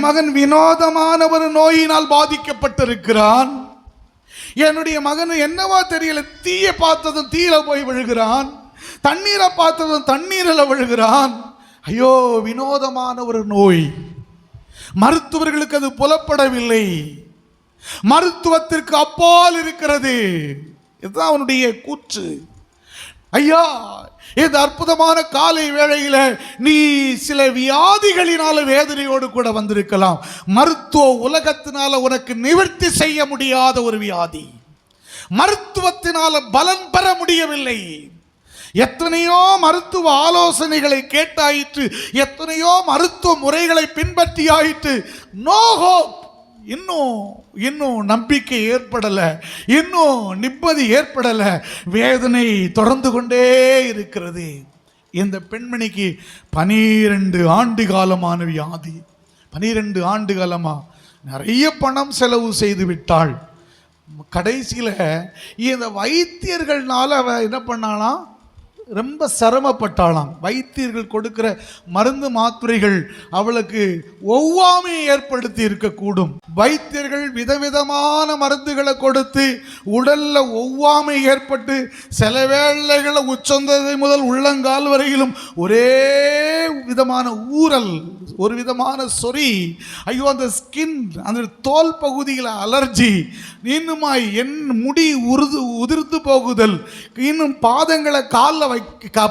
மகன் வினோதமான ஒரு நோயினால் பாதிக்கப்பட்டிருக்கிறான். என்னுடைய மகன் என்னவா தெரியல, தீயை பார்த்ததும் தீயில போய் விழுகிறான், தண்ணீரை பார்த்ததும் தண்ணீரில் விழுகிறான். ஐயோ, வினோதமான ஒரு நோய். மருத்துவர்களுக்கு அது புலப்படவில்லை, மருத்துவத்திற்கு அப்பால் இருக்கிறது. இதுதான் அவனுடைய கூற்று. ஐயா, இந்த அற்புதமான காலை வேளையில நீ சில வியாதிகளினால வேதனையோடு கூட வந்திருக்கலாம். மருத்துவ உலகத்தினால உனக்கு நிவர்த்தி செய்ய முடியாத ஒரு வியாதி, மருத்துவத்தினால பலன் பெற முடியவில்லை. எத்தனையோ மருத்துவ ஆலோசனைகளை கேட்டாயிற்று, எத்தனையோ மருத்துவ முறைகளை பின்பற்றியாயிற்று. No hope. இன்னும் நம்பிக்கை ஏற்படல, இன்னும் நிம்மதி ஏற்படல. வேதனை தொடர்ந்து கொண்டே இருக்கிறது. இந்த பெண்மணிக்கு 12 ஆண்டு காலமான வியாதி. 12 ஆண்டு காலமா நிறைய பணம் செலவு செய்து விட்டாள். கடைசியில் இந்த வைத்தியர்கள்னால அவ என்ன பண்ணாலாம், ரொம்ப சிரமப்பட்டாளாம். வைத்தியர்கள் கொடுக்கிற மருந்து மாத்திரைகள் அவளுக்கு ஒவ்வாமையை ஏற்படுத்தி இருக்கக்கூடும். வைத்தியர்கள் விதவிதமான மருந்துகளை கொடுத்து உடல்ல ஒவ்வாமை ஏற்பட்டு சில வேளைகளில் உச்சந்ததை முதல் உள்ளங்கால் வரையிலும் ஒரே விதமான ஊறல், ஒரு விதமான சொறி. ஐயோ, அந்த ஸ்கின், அந்த தோல் பகுதியில் அலர்ஜி, இன்னுமாய் என் முடி உதிர்ந்து போகுதல், இன்னும் பாதங்களை காலில்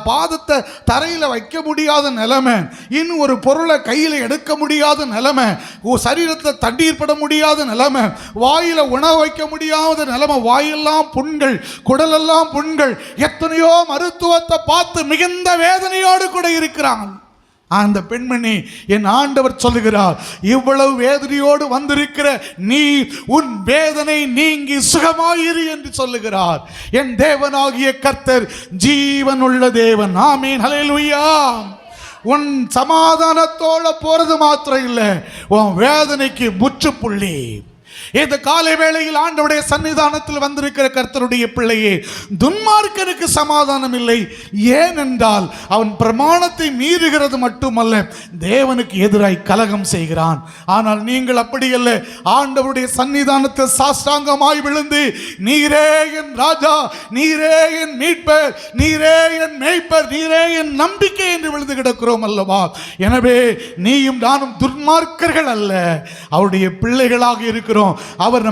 பாதத்தை தரையில் வைக்க முடியாத நிலைமை, இன்னும் ஒரு பொருளை கையில் எடுக்க முடியாத நிலைமை, சரீரத்தில் தண்ணீர் பட முடியாத நிலைமை, வாயில உணவு வைக்க முடியாத நிலைமை, வாயெல்லாம் புண்கள், குடலெல்லாம் புண்கள். எத்தனையோ மருத்துவத்தை பார்த்து மிகுந்த வேதனையோடு கூட இருக்கிறான். அந்த பெண்மணி, என் ஆண்டவர் சொல்லுகிறார், இவ்வளவு வேதனையோடு வந்திருக்கிற நீ உன் வேதனை நீங்கி சுகமாயிரு என்று சொல்லுகிறார். என் தேவனாகிய கர்த்தர் ஜீவனுள்ள தேவன். ஆமீன், ஹல்லேலூயா. உன் சமாதானத்தோட போறது மாத்திரம் இல்லை, உன் வேதனைக்கு முற்றுப்புள்ளி. இந்த காலை வேளையில் ஆண்டவருடைய சன்னிதானத்தில் வந்திருக்கிற கர்த்தருடைய பிள்ளையே, துன்மார்க்கனுக்கு சமாதானம் இல்லை. ஏனென்றால் அவன் பிரமாணத்தை மீறுகிறது மட்டுமல்ல, தேவனுக்கு எதிராய் கலகம் செய்கிறான். ஆனால் நீங்கள் அப்படி அல்ல. ஆண்டவருடைய சன்னிதானத்தில் சாஷ்டாங்கமாய் விழுந்து, நீரே என் ராஜா, நீரே என் மீட்பர், நீரே என் மேய்ப்பர், நீரே என் நம்பிக்கை என்று விழுந்து கிடக்கிறோம் அல்லவா? எனவே நீயும் நானும் துன்மார்க்கர்கள் அல்ல, அவருடைய பிள்ளைகளாக இருக்கிறோம். அவர்